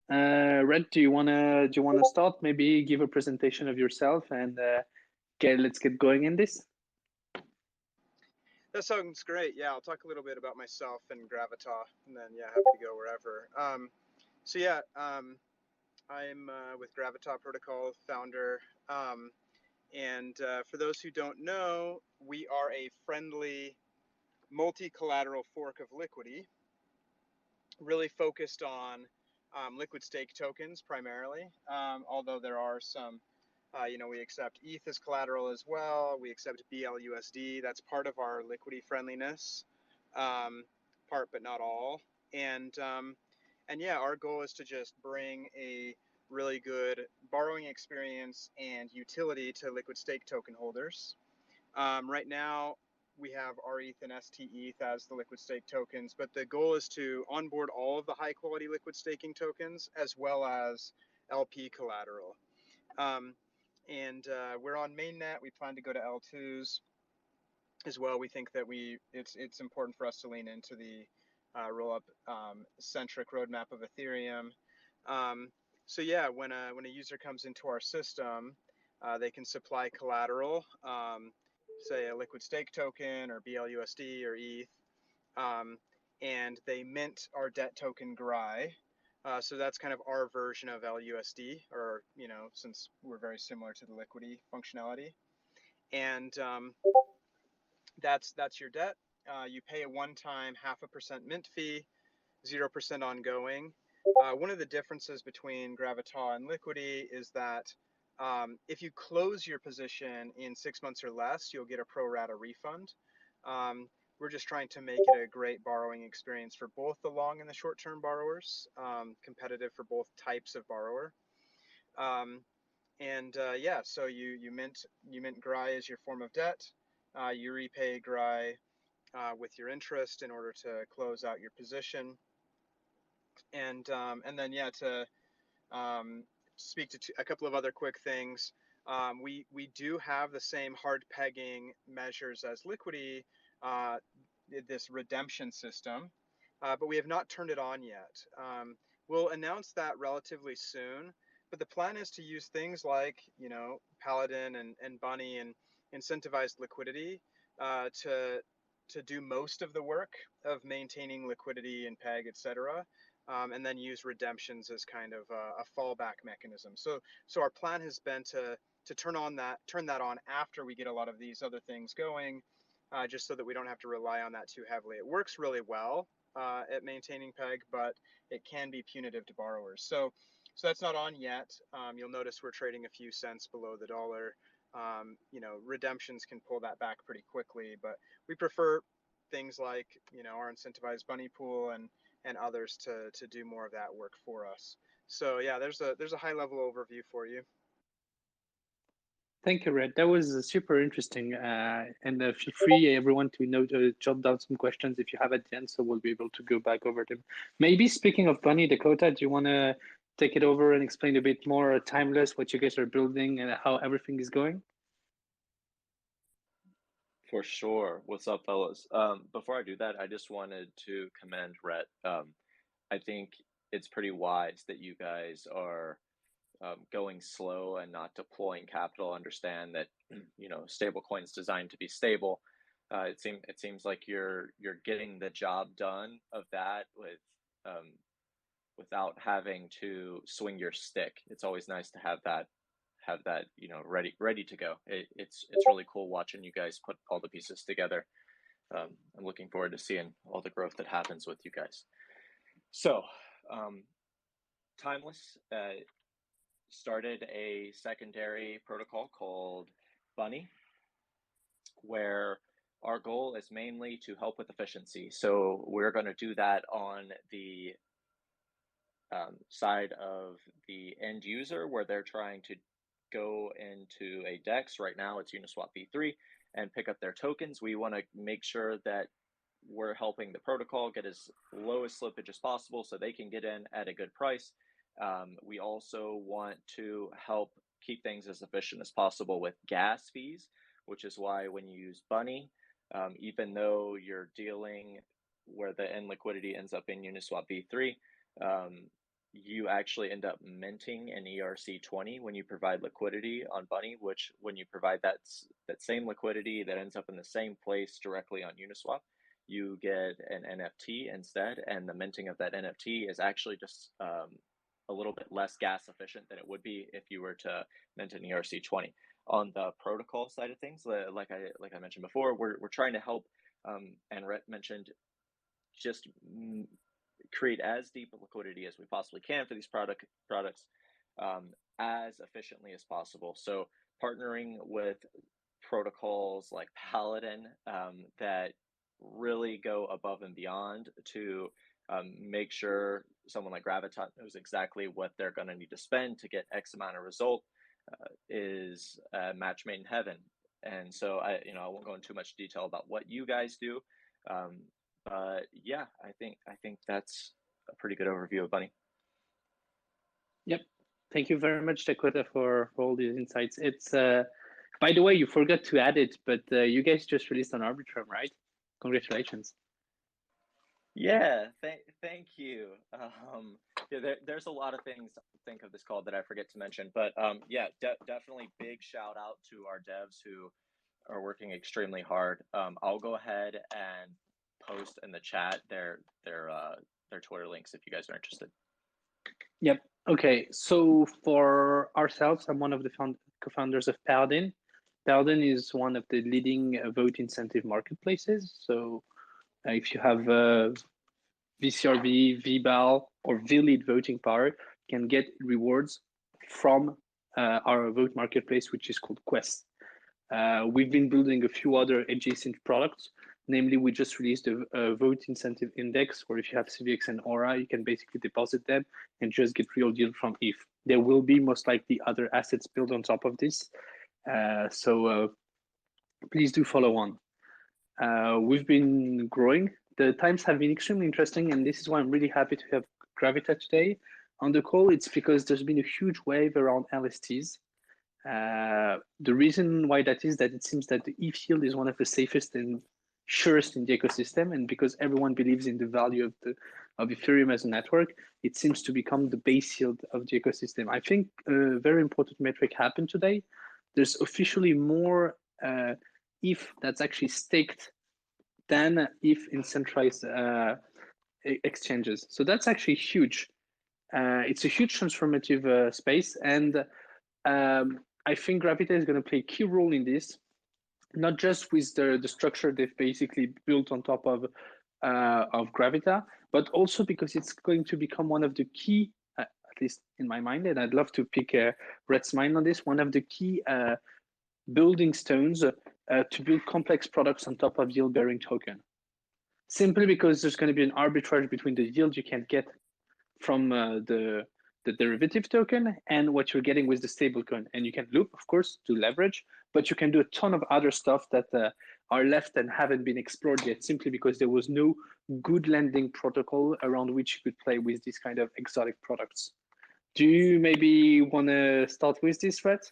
Red, do you wanna start? Maybe give a presentation of yourself and let's get going in this. That sounds great. Yeah, I'll talk a little bit about myself and Gravita, and then yeah, happy to go wherever. So yeah, I'm with Gravita Protocol founder, and for those who don't know, we are a friendly multi-collateral fork of Liquidity, really focused on liquid stake tokens primarily. Although there are some, we accept ETH as collateral as well. We accept BLUSD. That's part of our liquidity friendliness, part but not all. And yeah, our goal is to just bring a really good borrowing experience and utility to liquid stake token holders. Right now, we have RETH and STETH as the liquid stake tokens, but the goal is to onboard all of the high quality liquid staking tokens as well as LP collateral. Um, and we're on mainnet. We plan to go to L2s as well. We think that it's important for us to lean into the rollup centric roadmap of Ethereum. Um, so yeah, when a user comes into our system, they can supply collateral, say a liquid stake token or BLUSD or ETH, um, and they mint our debt token GRI. So that's kind of our version of LUSD, or since we're very similar to the liquidity functionality, and that's your debt. You pay a one-time 0.5% mint fee, 0% ongoing. One of the differences between Gravita and Liquidity is that if you close your position in 6 months or less, you'll get a pro rata refund. We're just trying to make it a great borrowing experience for both the long and the short-term borrowers, competitive for both types of borrower. And yeah, so you mint GRI as your form of debt. You repay GRI with your interest in order to close out your position. And then yeah, to speak to a couple of other quick things. We do have the same hard pegging measures as Liquidity, this redemption system, but we have not turned it on yet. We'll announce that relatively soon, but the plan is to use things like Paladin and Bunny and incentivized liquidity to do most of the work of maintaining liquidity and peg, etc. And then use redemptions as kind of a fallback mechanism. So our plan has been to turn that on after we get a lot of these other things going, just so that we don't have to rely on that too heavily. It works really well at maintaining peg, but it can be punitive to borrowers. So that's not on yet. You'll notice we're trading a few cents below the dollar. Redemptions can pull that back pretty quickly, but we prefer things like our incentivized bunny pool and others to do more of that work for us. So yeah, there's a high level overview for you. Thank you, Red. That was super interesting. And feel free, everyone, to jot down some questions if you have at the end, so we'll be able to go back over them. Maybe speaking of Bunny, Dakota, do you want to take it over and explain a bit more Timeless, what you guys are building, and how everything is going? For sure. What's up, fellas? Before I do that, I just wanted to commend Rhett. I think it's pretty wise that you guys are going slow and not deploying capital. Understand that stable coins designed to be stable. It seems like you're getting the job done of that without having to swing your stick. It's always nice to have that ready to go. It's really cool watching you guys put all the pieces together. I'm looking forward to seeing all the growth that happens with you guys. So, um, Timeless started a secondary protocol called Bunny, where our goal is mainly to help with efficiency. So we're going to do that on the side of the end user, where they're trying to go into a DEX. Right now it's Uniswap v3 and pick up their tokens. We want to make sure that we're helping the protocol get as low as slippage as possible so they can get in at a good price. We also want to help keep things as efficient as possible with gas fees, which is why when you use Bunny, even though you're dealing where the end liquidity ends up in Uniswap v3, you actually end up minting an ERC20 when you provide liquidity on Bunny, which when you provide that same liquidity that ends up in the same place directly on Uniswap, you get an NFT instead, and the minting of that NFT is actually just a little bit less gas efficient than it would be if you were to mint an ERC20. On the protocol side of things, like I mentioned before, we're trying to help, and Rhett mentioned, just create as deep a liquidity as we possibly can for these products as efficiently as possible. So partnering with protocols like Paladin that really go above and beyond to make sure someone like Gravita knows exactly what they're going to need to spend to get X amount of result is a match made in heaven. And so I won't go into too much detail about what you guys do, um, but yeah, I think that's a pretty good overview of Bunny. Yep. Thank you very much, Dakota, for all these insights. It's by the way, you forgot to add it, but you guys just released on Arbitrum, right? Congratulations. Yeah, thank you. Yeah, there's a lot of things to think of this call that I forget to mention, but yeah, definitely big shout out to our devs who are working extremely hard. I'll go ahead and post in the chat their Twitter links if you guys are interested. Yep. Okay. So for ourselves, I'm one of the co-founders of Paladin. Paladin is one of the leading vote incentive marketplaces. So if you have VCRV, VBAL, or VLead voting power, you can get rewards from our vote marketplace, which is called Quest. We've been building a few other adjacent products. Namely, we just released a vote incentive index where if you have CVX and Aura, you can basically deposit them and just get real yield from ETH. There will be most likely other assets built on top of this. So please do follow on. We've been growing. The times have been extremely interesting, and this is why I'm really happy to have Gravita today on the call. It's because there's been a huge wave around LSTs. The reason why that is that it seems that the ETH yield is one of the safest and surest in the ecosystem, and because everyone believes in the value of Ethereum as a network, it seems to become the base yield of the ecosystem. I think a very important metric happened today. There's officially more ETH that's actually staked than ETH in centralized exchanges. So that's actually huge. It's a huge transformative space, and I think Gravita is going to play a key role in this, not just with the structure they've basically built on top of Gravita, but also because it's going to become one of the key, at least in my mind, and I'd love to pick Rhett's mind on this, one of the key building stones to build complex products on top of yield-bearing token. Simply because there's going to be an arbitrage between the yield you can get from the derivative token and what you're getting with the stablecoin. And you can loop, of course, to leverage, but you can do a ton of other stuff that are left and haven't been explored yet, simply because there was no good lending protocol around which you could play with these kind of exotic products. Do you maybe want to start with this, Rhett?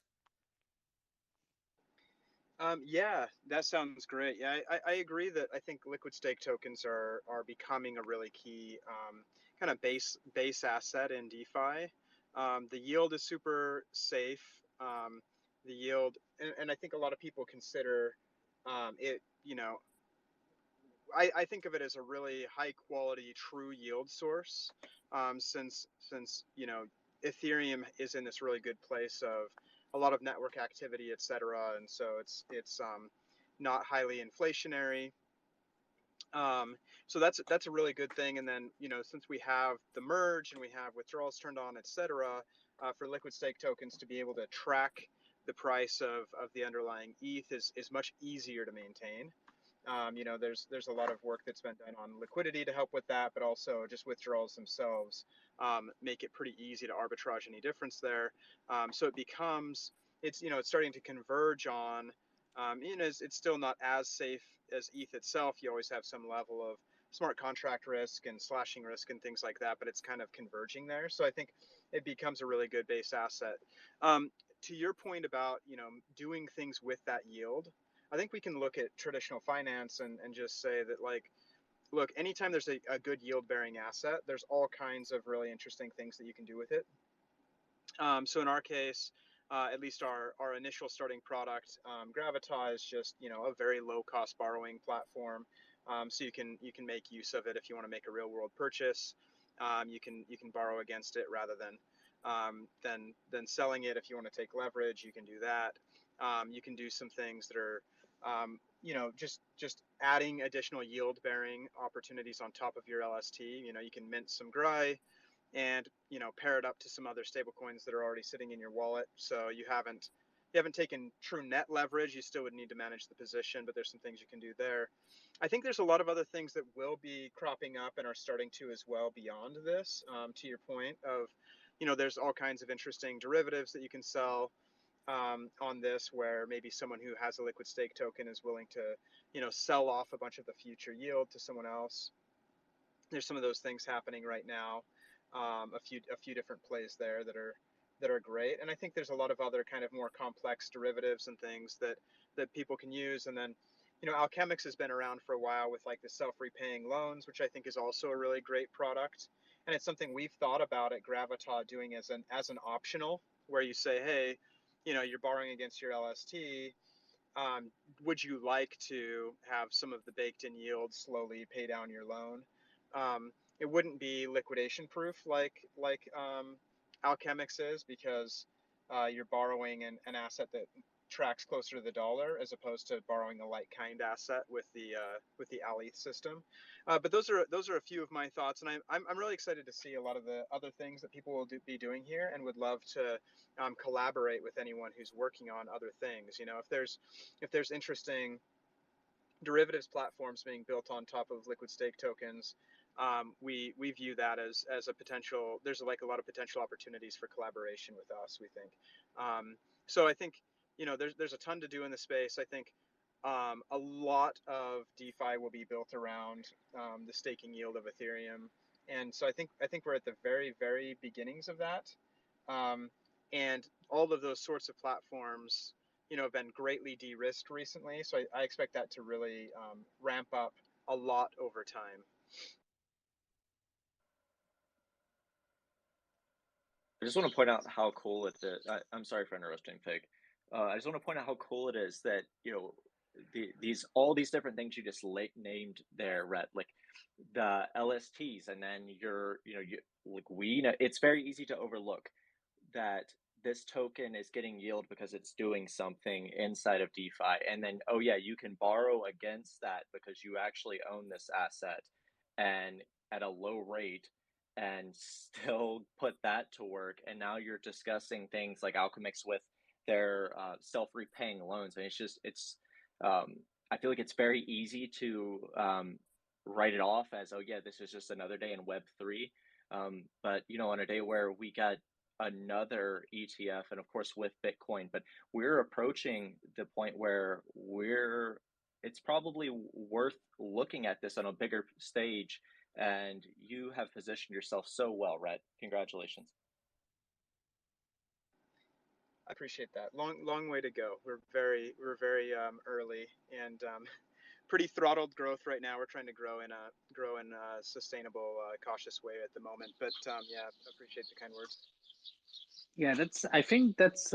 Yeah, that sounds great. Yeah, I agree that I think liquid stake tokens are becoming a really key kind of base asset in DeFi. The yield is super safe. The yield, and I think a lot of people consider it. I think of it as a really high quality, true yield source. Since Ethereum is in this really good place of a lot of network activity, et cetera, and so it's not highly inflationary. So that's a really good thing. And then since we have the merge and we have withdrawals turned on, et cetera, for liquid stake tokens to be able to track the price of the underlying ETH is much easier to maintain. There's a lot of work that's been done on liquidity to help with that, but also just withdrawals themselves make it pretty easy to arbitrage any difference there. So it's starting to converge on. It's still not as safe as ETH itself. You always have some level of smart contract risk and slashing risk and things like that, but it's kind of converging there. So I think it becomes a really good base asset. To your point about doing things with that yield, I think we can look at traditional finance and just say that look, anytime there's a good yield bearing asset, there's all kinds of really interesting things that you can do with it. So in our case, at least our initial starting product, Gravita, is just a very low cost borrowing platform. So you can make use of it if you want to make a real world purchase. You can borrow against it rather than selling it. If you want to take leverage, you can do that. You can do some things that are just adding additional yield bearing opportunities on top of your LST. You can mint some Grai and pair it up to some other stable coins that are already sitting in your wallet. So you haven't taken true net leverage. You still would need to manage the position, but there's some things you can do there. I think there's a lot of other things that will be cropping up and are starting to as well beyond this. To your point of, there's all kinds of interesting derivatives that you can sell on this, where maybe someone who has a liquid stake token is willing to, sell off a bunch of the future yield to someone else. There's some of those things happening right now. A few different plays there that are great, and I think there's a lot of other kind of more complex derivatives and things that people can use. And then, Alchemix has been around for a while with like the self-repaying loans, which I think is also a really great product, and it's something we've thought about at Gravita doing as an optional, where you say, hey, you're borrowing against your LST. Would you like to have some of the baked-in yield slowly pay down your loan? It wouldn't be liquidation proof like Alchemix is, because you're borrowing an asset that tracks closer to the dollar, as opposed to borrowing a like kind asset with the Aleth system. But those are a few of my thoughts, and I'm really excited to see a lot of the other things that people will be doing here, and would love to collaborate with anyone who's working on other things. If there's interesting derivatives platforms being built on top of liquid stake tokens, we view that as a potential. There's like a lot of potential opportunities for collaboration with us, we think. So I think there's a ton to do in the space. I think a lot of DeFi will be built around the staking yield of Ethereum, and so I think we're at the very, very beginnings of that. And all of those sorts of platforms have been greatly de-risked recently. So I expect that to really ramp up a lot over time. I just want to point out how cool it is. I'm sorry for interrupting, Pig. I just want to point out how cool it is that all these different things you just named there, Rhett, like the LSTs, and then it's very easy to overlook that this token is getting yield because it's doing something inside of DeFi, and then you can borrow against that because you actually own this asset and at a low rate, and still put that to work. And now you're discussing things like Alchemix with their self-repaying loans, and I feel like it's very easy to write it off as, this is just another day in Web3. But on a day where we got another ETF, and of course with Bitcoin, but we're approaching the point where it's probably worth looking at this on a bigger stage, and you have positioned yourself so well, Rhett. Congratulations. I appreciate that. Long way to go. We're very early, and pretty throttled growth right now. We're trying to grow in a sustainable, cautious way at the moment. But appreciate the kind words. Yeah, I think that's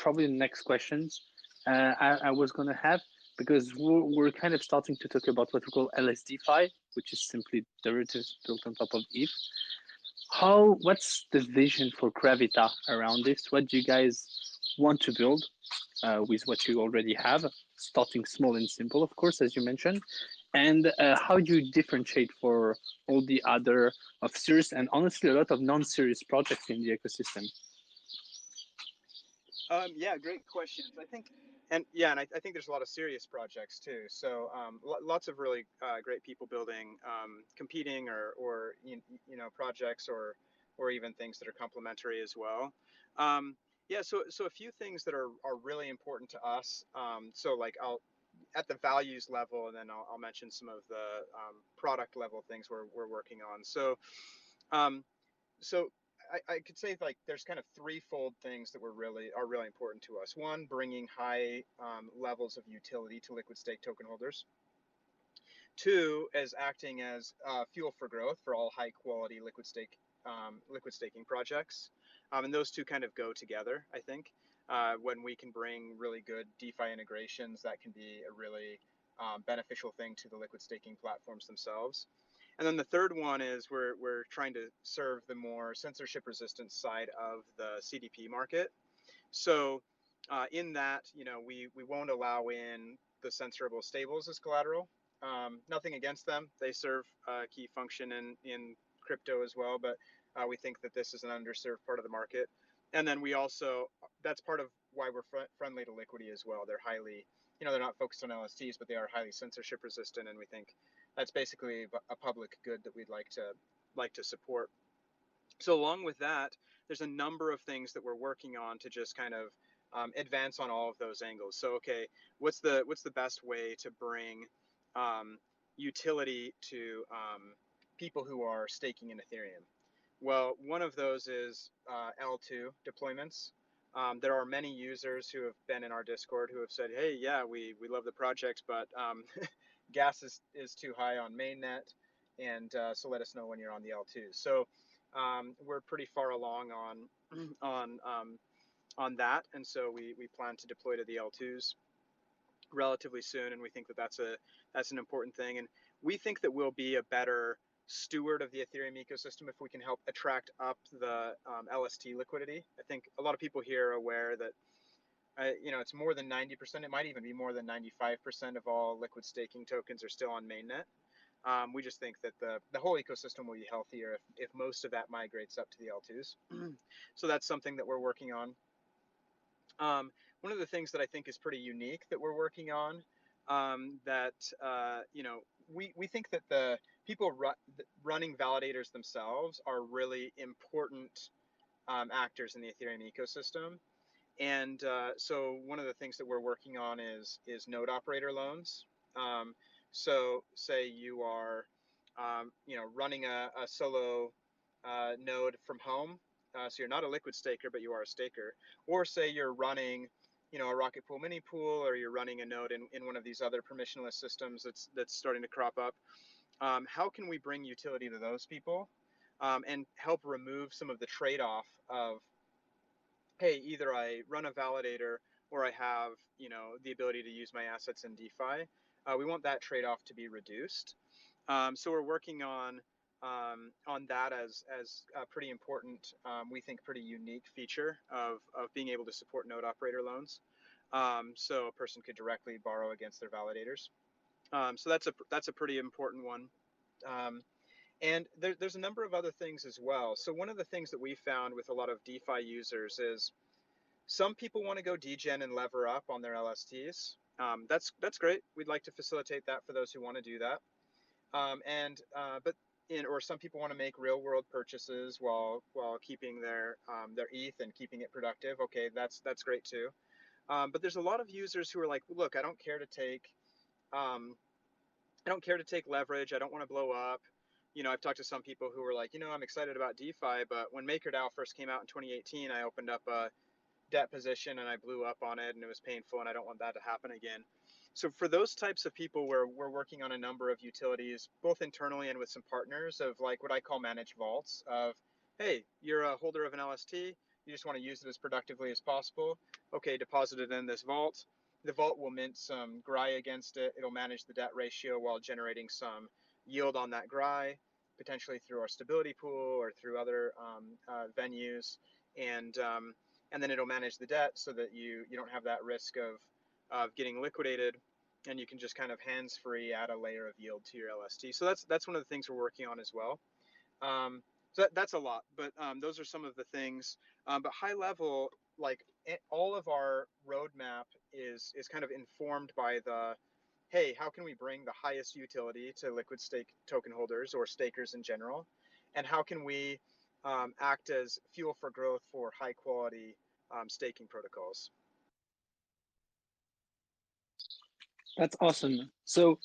probably the next questions I was going to have, because we're kind of starting to talk about what we call LSDFi, which is simply derivatives built on top of ETH. What's the vision for Gravita around this? What do you guys want to build with what you already have, starting small and simple, of course, as you mentioned? And how do you differentiate for all the other of serious and honestly a lot of non-serious projects in the ecosystem? Great questions. I think there's a lot of serious projects too. So lots of really great people building competing or projects or even things that are complementary as well. So a few things that are really important to us. So like I'll at the values level, and then I'll mention some of the product level things we're working on. So I could say like there's kind of threefold things that are really important to us. One, bringing high levels of utility to liquid stake token holders. Two, as acting as fuel for growth for all high quality liquid staking projects. And those two kind of go together, I think. When we can bring really good DeFi integrations, that can be a really beneficial thing to the liquid staking platforms themselves. And then the third one is we're trying to serve the more censorship resistant side of the CDP market. So in that, we won't allow in the censorable stables as collateral. Nothing against them. They serve a key function in crypto as well, but we think that this is an underserved part of the market. And then we also, that's part of why we're friendly to Liquidity as well. They're highly, they're not focused on LSTs, but they are highly censorship resistant. And we think that's basically a public good that we'd like to support. So along with that, there's a number of things that we're working on to just kind of advance on all of those angles. So, okay, what's the best way to bring utility to people who are staking in Ethereum? Well, one of those is L2 deployments. There are many users who have been in our Discord who have said, hey, yeah, we love the project, but gas is too high on mainnet, and so let us know when you're on the L2. So we're pretty far along on that, and so we plan to deploy to the L2s relatively soon, and we think that that's an important thing, and we think that we'll be a better steward of the Ethereum ecosystem if we can help attract up the LST liquidity. I think a lot of people here are aware that it's more than 90%. It might even be more than 95% of all liquid staking tokens are still on mainnet. We just think that the whole ecosystem will be healthier if most of that migrates up to the L2s. So that's something that we're working on. One of the things that I think is pretty unique that we're working on, we think that the people running validators themselves are really important actors in the Ethereum ecosystem. And so one of the things that we're working on is node operator loans. So say you are, running a solo node from home. So you're not a liquid staker, but you are a staker. Or say you're running, a Rocket Pool mini pool, or you're running a node in one of these other permissionless systems that's starting to crop up. How can we bring utility to those people and help remove some of the trade-off of, hey, either I run a validator or I have, the ability to use my assets in DeFi. We want that trade-off to be reduced. So we're working on that as a pretty important, we think, pretty unique feature of being able to support node operator loans. So a person could directly borrow against their validators. So that's a pretty important one. And there's a number of other things as well. So one of the things that we found with a lot of DeFi users is some people want to go degen and lever up on their LSTs. That's great. We'd like to facilitate that for those who want to do that. Or some people want to make real world purchases while keeping their ETH and keeping it productive. Okay, that's great too. But there's a lot of users who are like, look, I don't care to take leverage. I don't want to blow up. I've talked to some people who were like, I'm excited about DeFi, but when MakerDAO first came out in 2018, I opened up a debt position and I blew up on it and it was painful, and I don't want that to happen again. So for those types of people, we're working on a number of utilities, both internally and with some partners, of like what I call managed vaults of, hey, you're a holder of an LST, you just want to use it as productively as possible. Okay, deposit it in this vault. The vault will mint some GRI against it. It'll manage the debt ratio while generating some yield on that GRI, potentially through our stability pool or through other venues. And then it'll manage the debt so that you don't have that risk of getting liquidated, and you can just kind of hands-free add a layer of yield to your LST. So that's one of the things we're working on as well. So that's a lot, but those are some of the things. But high level, like all of our roadmap is kind of informed by the, hey, how can we bring the highest utility to liquid stake token holders or stakers in general? And how can we act as fuel for growth for high quality staking protocols? That's awesome. So,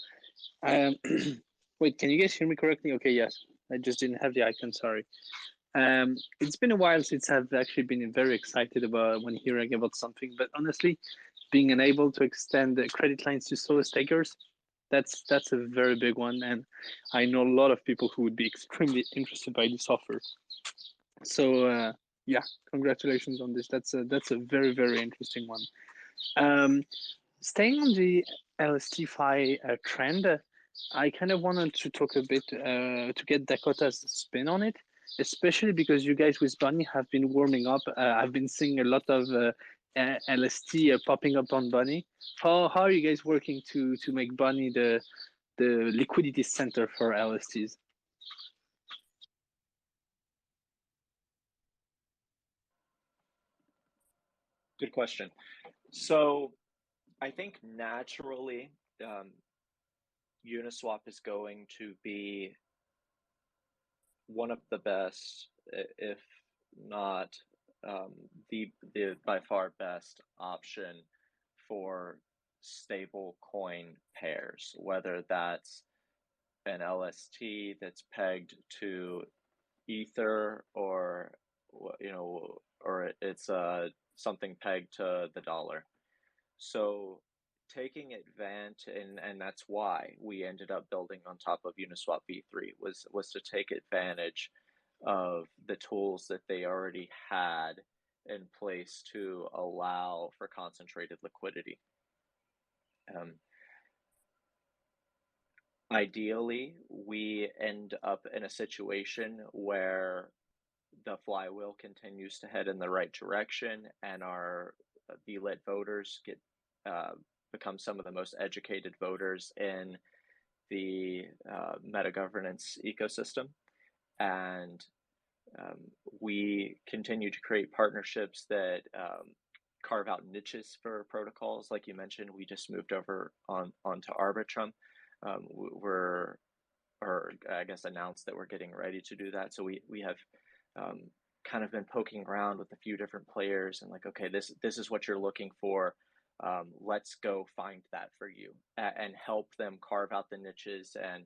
wait, can you guys hear me correctly? Okay, yes. I just didn't have the icon, sorry. It's been a while since I've actually been very excited about when hearing about something, but honestly, being unable to extend the credit lines to solo stakers, That's a very big one, and I know a lot of people who would be extremely interested by this offer. So yeah, congratulations on this. That's a very very interesting one. Um, Staying on the LST-Fi trend, I kind of wanted to talk a bit to get Dakota's spin on it, especially because you guys with Bunny have been warming up. I've been seeing a lot of LST popping up on Bunny. How are you guys working to make Bunny the liquidity center for LSTs? Good question. So I think naturally, Uniswap is going to be one of the best, if not the by far best option for stable coin pairs, whether that's an LST that's pegged to Ether, or or it's something pegged to the dollar. So taking advantage, and that's why we ended up building on top of Uniswap v3, was to take advantage of the tools that they already had in place to allow for concentrated liquidity. Um, Ideally, we end up in a situation where the flywheel continues to head in the right direction, and our VLIT voters get become some of the most educated voters in the meta governance ecosystem, and we continue to create partnerships that carve out niches for protocols. Like you mentioned, we just moved over onto Arbitrum. We're or I guess announced that we're getting ready to do that. So we have kind of been poking around with a few different players and like, okay, this is what you're looking for. Let's go find that for you and help them carve out the niches and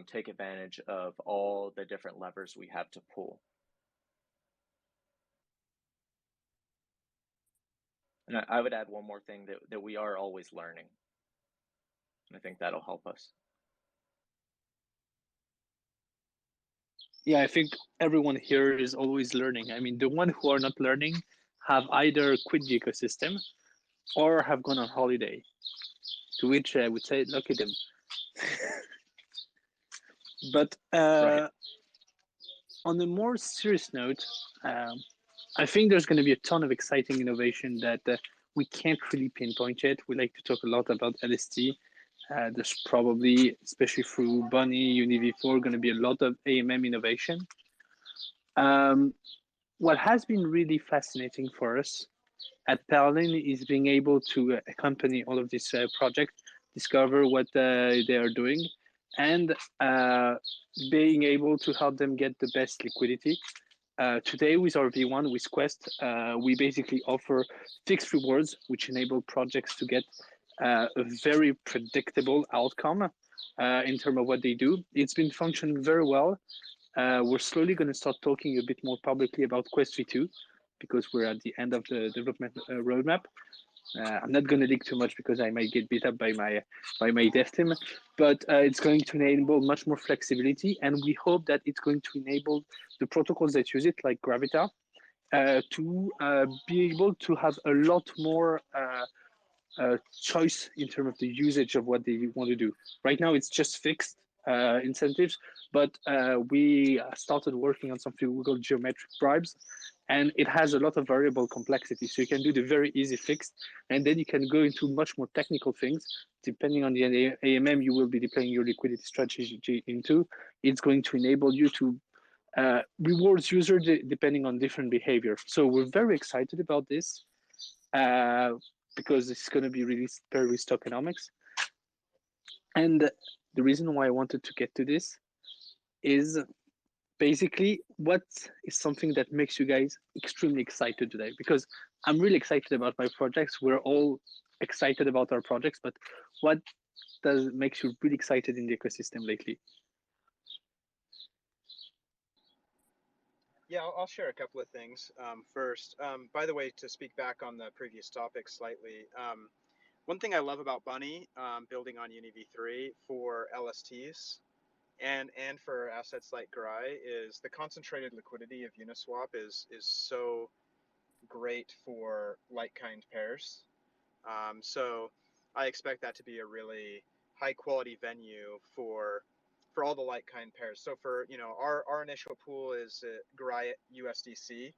take advantage of all the different levers we have to pull. And I would add one more thing, that we are always learning. I think that'll help us. Yeah, I think everyone here is always learning. I mean, the one who are not learning have either quit the ecosystem or have gone on holiday. To which I would say, look at them. But Right. on a more serious note, I think there's going to be a ton of exciting innovation that we can't really pinpoint yet. We like to talk a lot about LST. There's probably, especially through Bunny, UniV4, going to be a lot of AMM innovation. What has been really fascinating for us at Parallel is being able to accompany all of these projects, discover what they are doing, and being able to help them get the best liquidity. Today, with our V1, with Quest, we basically offer fixed rewards, which enable projects to get a very predictable outcome in terms of what they do. It's been functioning very well. We're slowly going to start talking a bit more publicly about Quest V2 because we're at the end of the development roadmap. I'm not going to leak too much because I might get beat up by my dev team, but it's going to enable much more flexibility, and we hope that it's going to enable the protocols that use it, like Gravita, to be able to have a lot more choice in terms of the usage of what they want to do. Right now, it's just fixed incentives, but we started working on something we call geometric bribes, and it has a lot of variable complexity. So you can do the very easy fixed, and then you can go into much more technical things. Depending on the AMM you will be deploying your liquidity strategy into, it's going to enable you to rewards user depending on different behavior. So we're very excited about this. Because it's going to be released per risk tokenomics. And the reason why I wanted to get to this is basically what is something that makes you guys extremely excited today? Because I'm really excited about my projects. We're all excited about our projects, but what does makes you really excited in the ecosystem lately? Yeah, I'll share a couple of things. First, by the way, to speak back on the previous topic slightly, one thing I love about Bunny, building on UniV3 for LSTs and for assets like Grai, is the concentrated liquidity of Uniswap is so great for like kind pairs. So I expect that to be a really high quality venue for all the like kind pairs. So for our initial pool is Grai USDC.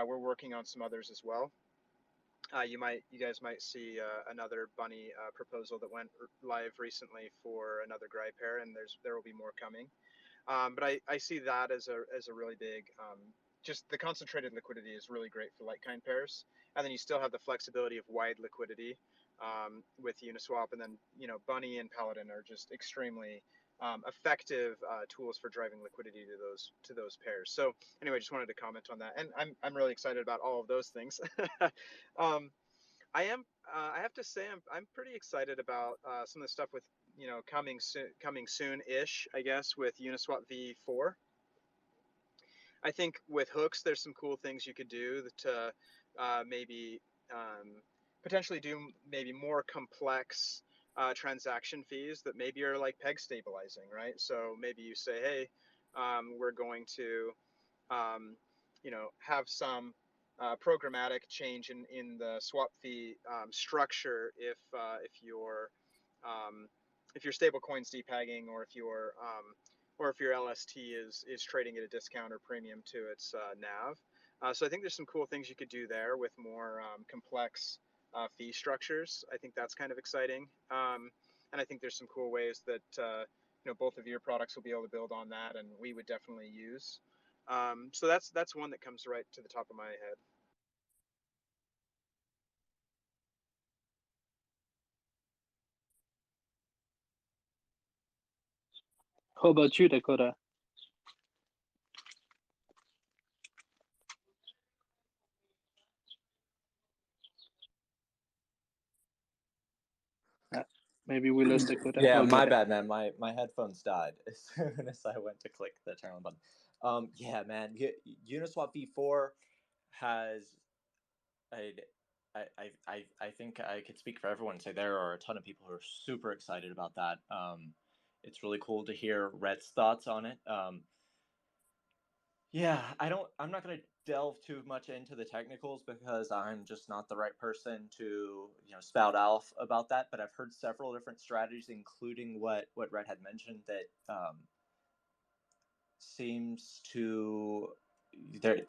We're working on some others as well. You guys might see another Bunny proposal that went live recently for another Grai pair, and there will be more coming. But I see that as a really big, just the concentrated liquidity is really great for like kind pairs, and then you still have the flexibility of wide liquidity with Uniswap, and then Bunny and Paladin are just extremely effective tools for driving liquidity to those pairs. So anyway, just wanted to comment on that, and I'm really excited about all of those things. um, I have to say I'm pretty excited about some of the stuff with coming soon-ish, I guess, with Uniswap v4. I think with hooks, there's some cool things you could do to maybe potentially do maybe more complex transaction fees that maybe are like peg stabilizing, right? So maybe you say, hey, we're going to have some programmatic change in the swap fee structure if your stable coin's depegging, or if your LST is trading at a discount or premium to its NAV. So I think there's some cool things you could do there with more complex fee structures. I think that's kind of exciting, and I think there's some cool ways that both of your products will be able to build on that, and we would definitely use. So that's one that comes right to the top of my head. How about you, Dakota? Maybe we lost Dakota. Yeah, Oh, go my ahead. bad, man. My headphones died as soon as I went to click the turn on button. Yeah, man. Uniswap v4 has I, I think I could speak for everyone and say there are a ton of people who are super excited about that. It's really cool to hear Rhett's thoughts on it. Yeah, I'm not going to delve too much into the technicals because I'm just not the right person to spout off about that. But I've heard several different strategies, including what Rhett had mentioned, that seems to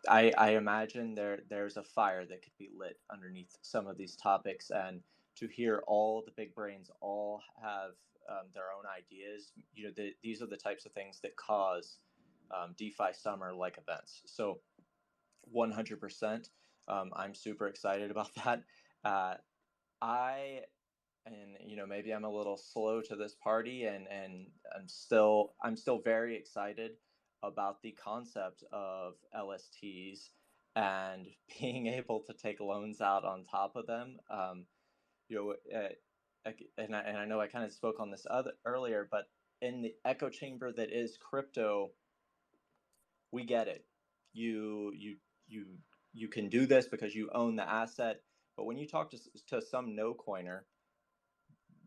I imagine there's a fire that could be lit underneath some of these topics, and to hear all the big brains all have their own ideas, these are the types of things that cause DeFi summer like events. So 100%, I'm super excited about that. I and maybe I'm a little slow to this party, and I'm still very excited about the concept of LSTs and being able to take loans out on top of them. And I know I kind of spoke on this earlier, but in the echo chamber that is crypto, we get it. You can do this because you own the asset, but when you talk to some no coiner,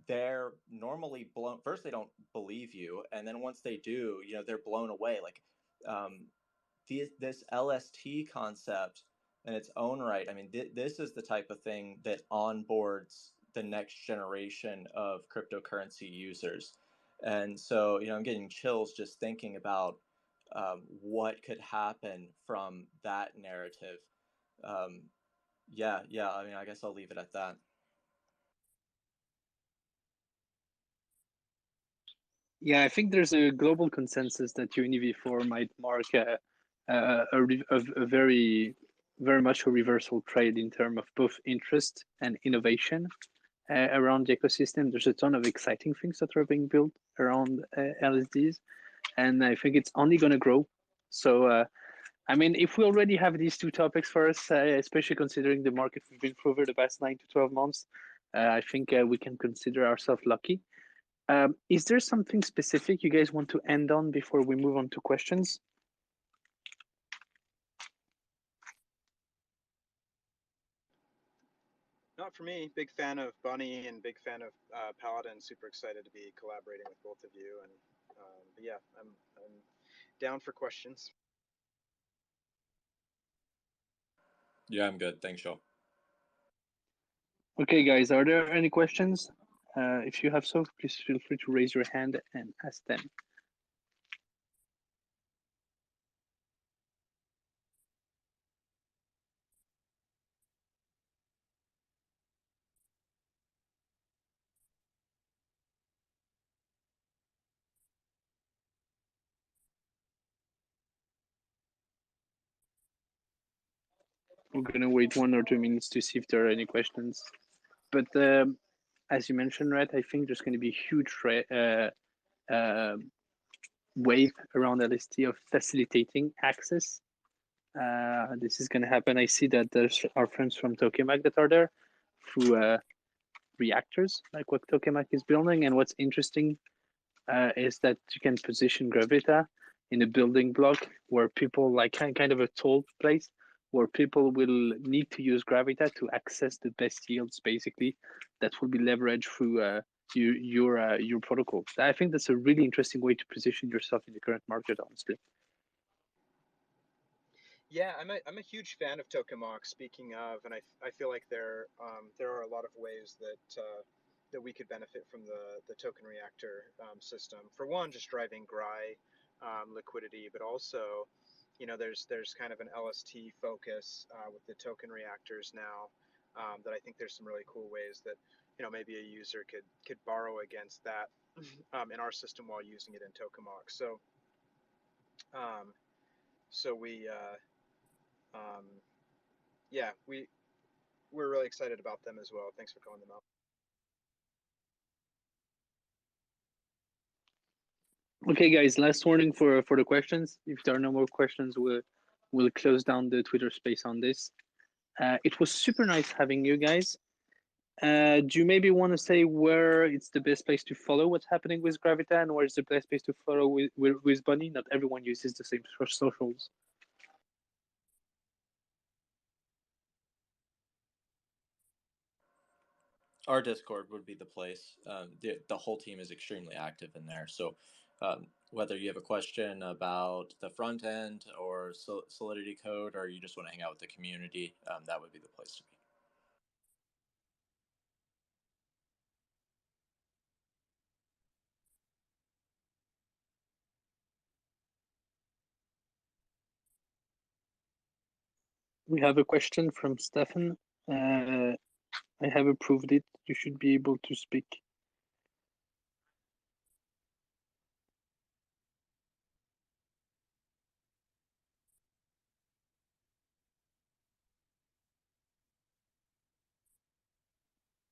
they're normally blown. First, they don't believe you, and then once they do, they're blown away. Like um, this LST concept in its own right. I mean, this is the type of thing that onboards the next generation of cryptocurrency users, and so I'm getting chills just thinking about what could happen from that narrative. Um, yeah. I mean, I guess I'll leave it at that. Yeah, I think there's a global consensus that UniV4 might mark a very, very much a reversal trade in terms of both interest and innovation around the ecosystem. There's a ton of exciting things that are being built around LSDs, and I think it's only going to grow. So, I mean, if we already have these two topics for us, especially considering the market we've been through over the past 9 to 12 months, I think we can consider ourselves lucky. Is there something specific you guys want to end on before we move on to questions? No, Not for me. Big fan of Bunny and big fan of Paladin. Super excited to be collaborating with both of you. And but yeah, I'm down for questions. Yeah, I'm good. Thanks, Joe. Okay, guys, are there any questions? If you have so, please feel free to raise your hand and ask them. We're gonna wait 1 or 2 minutes to see if there are any questions. But as you mentioned, right, I think there's going to be a huge uh, wave around LST of facilitating access. This is going to happen. I see that there's our friends from Tokamak that are there through reactors, like what Tokamak is building. And what's interesting is that you can position Gravita in a building block where people, like kind of a toll place, where people will need to use Gravita to access the best yields, basically, that will be leveraged through your protocol. I think that's a really interesting way to position yourself in the current market, honestly. Yeah, I'm a huge fan of Tokamak. Speaking of, and I feel like there are a lot of ways that that we could benefit from the token reactor system. For one, just driving Grai liquidity, but also, you know, there's kind of an LST focus with the token reactors now. That I think there's some really cool ways that, you know, maybe a user could borrow against that in our system while using it in Tokamak. So um, so we um, yeah, we're really excited about them as well. Thanks for calling them out. Okay, guys, last warning for the questions. If there are no more questions, we'll close down the Twitter space on this. It was super nice having you guys. Do you maybe want to say where it's the best place to follow what's happening with Gravita and where it's the best place to follow with Bunny? Not everyone uses the same socials. Our Discord would be the place. The whole team is extremely active in there. So whether you have a question about the front end or Solidity code, or you just want to hang out with the community, that would be the place to be. We have a question from Stefan. I have approved it. You should be able to speak.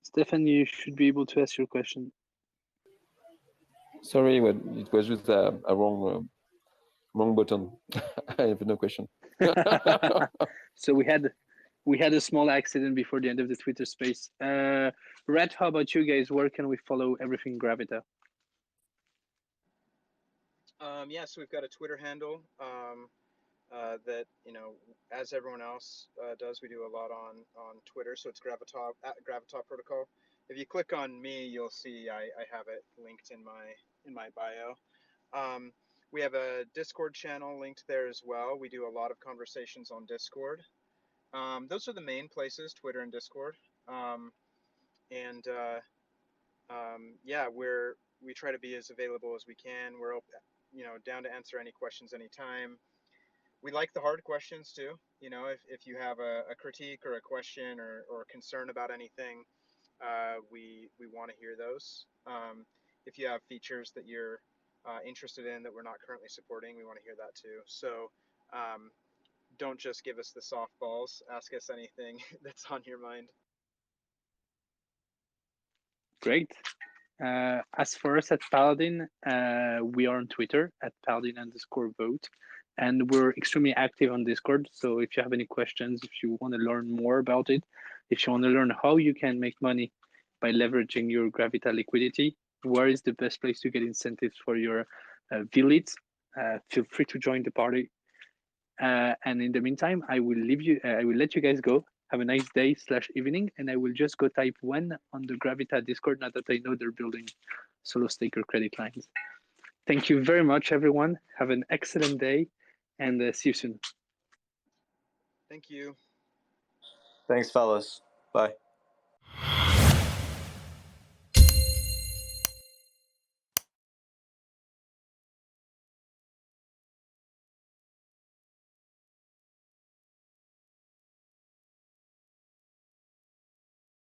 Stefan, you should be able to ask your question. Sorry, well, it was just a wrong button. I have no question. So we had a small accident before the end of the Twitter space. Red, how about you guys? Where can we follow everything Gravita? Yeah, so we've got a Twitter handle that, you know, as everyone else does, we do a lot on Twitter. So it's Gravita at Gravita Protocol. If you click on me, you'll see I have it linked in my bio. We have a Discord channel linked there as well. We do a lot of conversations on Discord. Those are the main places, Twitter and Discord. And yeah, we try to be as available as we can. We're open, you know, down to answer any questions anytime. We like the hard questions too. You know, if you have a critique or a question or a concern about anything, we want to hear those. If you have features that you're interested in that we're not currently supporting, we want to hear that too. So don't just give us the softballs. Ask us anything that's on your mind. Great. As for us at Paladin, we are on Twitter at Paladin_vote, and we're extremely active on Discord. So if you have any questions, if you want to learn more about it, if you want to learn how you can make money by leveraging your Gravita liquidity, where is the best place to get incentives for your V-leads, feel free to join the party. And in the meantime, I will let you guys go. Have a nice day / evening, and I will just go type when on the Gravita Discord now that I know they're building solo staker credit lines. Thank you very much, everyone. Have an excellent day, and see you soon. Thank you. Thanks, fellas. Bye.